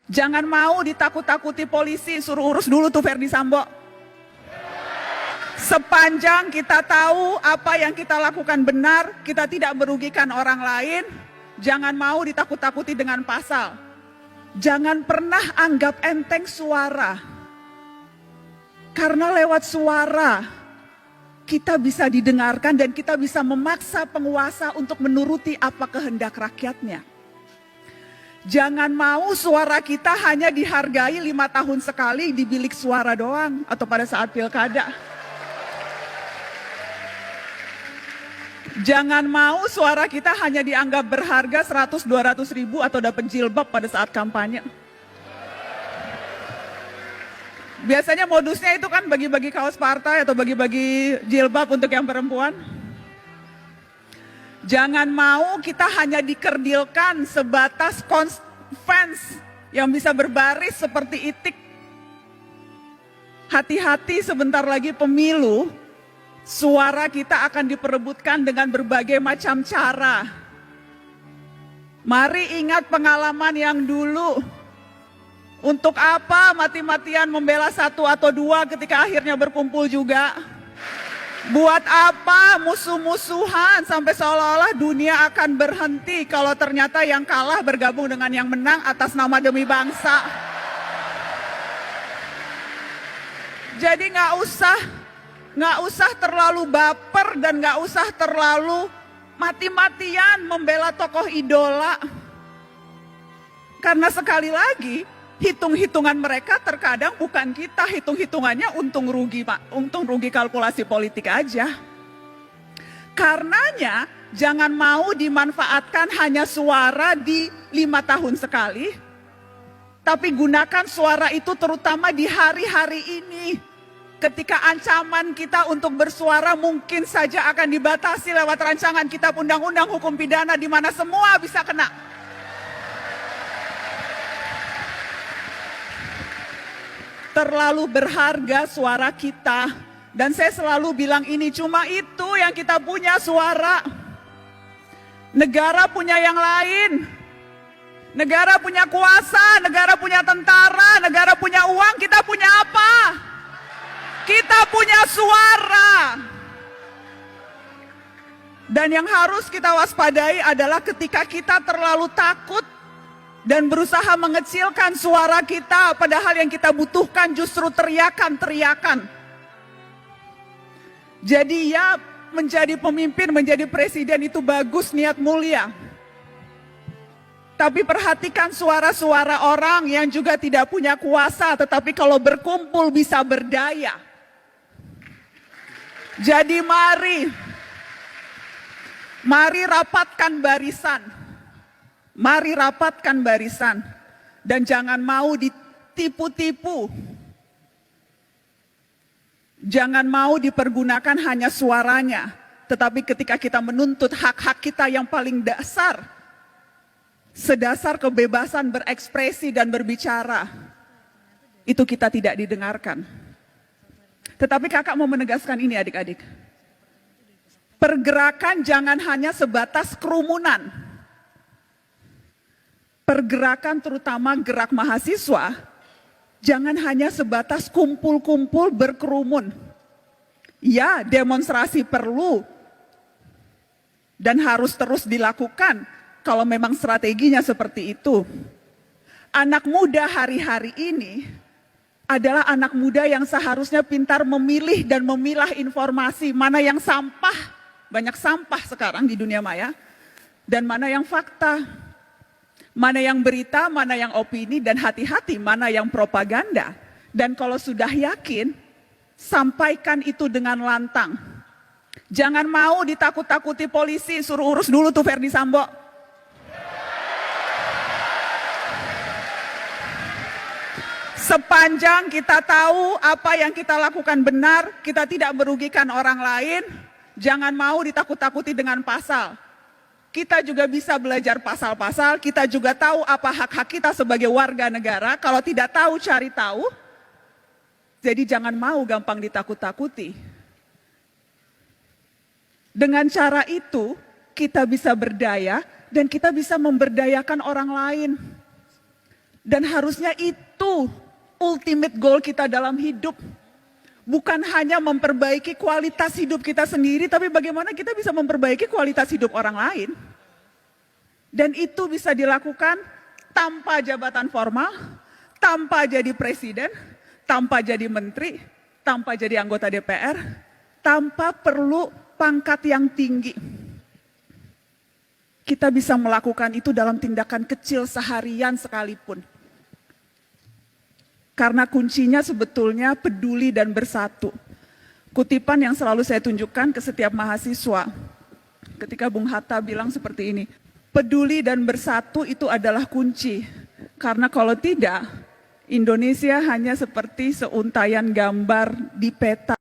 Jangan mau ditakut-takuti polisi, suruh urus dulu tuh Verdi Sambo. Sepanjang kita tahu apa yang kita lakukan benar, kita tidak merugikan orang lain, jangan mau ditakut-takuti dengan pasal. Jangan pernah anggap enteng suara. Karena lewat suara, kita bisa didengarkan dan kita bisa memaksa penguasa untuk menuruti apa kehendak rakyatnya. Jangan mau suara kita hanya dihargai 5 tahun sekali di bilik suara doang atau pada saat pilkada. Jangan mau suara kita hanya dianggap berharga 100-200 ribu atau dapat jilbab pada saat kampanye. Biasanya modusnya itu kan bagi-bagi kaos partai atau bagi-bagi jilbab untuk yang perempuan. Jangan mau kita hanya dikerdilkan sebatas fans yang bisa berbaris seperti itik. Hati-hati, sebentar lagi pemilu, suara kita akan diperebutkan dengan berbagai macam cara. Mari ingat pengalaman yang dulu. Untuk apa mati-matian membela 1 atau 2 ketika akhirnya berkumpul juga? Buat apa musuh-musuhan sampai seolah-olah dunia akan berhenti kalau ternyata yang kalah bergabung dengan yang menang atas nama demi bangsa. Jadi nggak usah terlalu baper dan nggak usah terlalu mati-matian membela tokoh idola. Karena sekali lagi, hitung-hitungan mereka terkadang bukan kita, hitung-hitungannya untung rugi, Pak. Untung rugi kalkulasi politik aja. Karenanya jangan mau dimanfaatkan hanya suara di 5 tahun sekali, tapi gunakan suara itu terutama di hari-hari ini. Ketika ancaman kita untuk bersuara mungkin saja akan dibatasi lewat rancangan kitab undang-undang hukum pidana di mana semua bisa kena. Terlalu berharga suara kita. Dan saya selalu bilang ini, cuma itu yang kita punya, suara. Negara punya yang lain. Negara punya kuasa, negara punya tentara, negara punya uang, kita punya apa? Kita punya suara. Dan yang harus kita waspadai adalah ketika kita terlalu takut dan berusaha mengecilkan suara kita, padahal yang kita butuhkan justru teriakan-teriakan. Jadi ya, menjadi pemimpin, menjadi presiden itu bagus, niat mulia. Tapi perhatikan suara-suara orang yang juga tidak punya kuasa, tetapi kalau berkumpul bisa berdaya. Jadi mari rapatkan barisan. Mari rapatkan barisan dan jangan mau ditipu-tipu. Jangan mau dipergunakan hanya suaranya, tetapi ketika kita menuntut hak-hak kita yang paling dasar, sedasar kebebasan berekspresi dan berbicara, itu kita tidak didengarkan. Tetapi kakak mau menegaskan ini adik-adik. Pergerakan jangan hanya sebatas kerumunan. Pergerakan terutama gerak mahasiswa, jangan hanya sebatas kumpul-kumpul berkerumun. Ya, demonstrasi perlu dan harus terus dilakukan kalau memang strateginya seperti itu. Anak muda hari-hari ini adalah anak muda yang seharusnya pintar memilih dan memilah informasi, mana yang sampah, banyak sampah sekarang di dunia maya, dan mana yang fakta. Mana yang berita, mana yang opini, dan hati-hati mana yang propaganda. Dan kalau sudah yakin, sampaikan itu dengan lantang. Jangan mau ditakut-takuti polisi, suruh urus dulu tuh Verdi Sambo. Sepanjang kita tahu apa yang kita lakukan benar, kita tidak merugikan orang lain, jangan mau ditakut-takuti dengan pasal. Kita juga bisa belajar pasal-pasal, kita juga tahu apa hak-hak kita sebagai warga negara. Kalau tidak tahu, cari tahu. Jadi jangan mau gampang ditakut-takuti. Dengan cara itu, kita bisa berdaya dan kita bisa memberdayakan orang lain. Dan harusnya itu ultimate goal kita dalam hidup. Bukan hanya memperbaiki kualitas hidup kita sendiri, tapi bagaimana kita bisa memperbaiki kualitas hidup orang lain. Dan itu bisa dilakukan tanpa jabatan formal, tanpa jadi presiden, tanpa jadi menteri, tanpa jadi anggota DPR, tanpa perlu pangkat yang tinggi. Kita bisa melakukan itu dalam tindakan kecil seharian sekalipun. Karena kuncinya sebetulnya peduli dan bersatu. Kutipan yang selalu saya tunjukkan ke setiap mahasiswa. Ketika Bung Hatta bilang seperti ini, peduli dan bersatu itu adalah kunci. Karena kalau tidak, Indonesia hanya seperti seuntaian gambar di peta.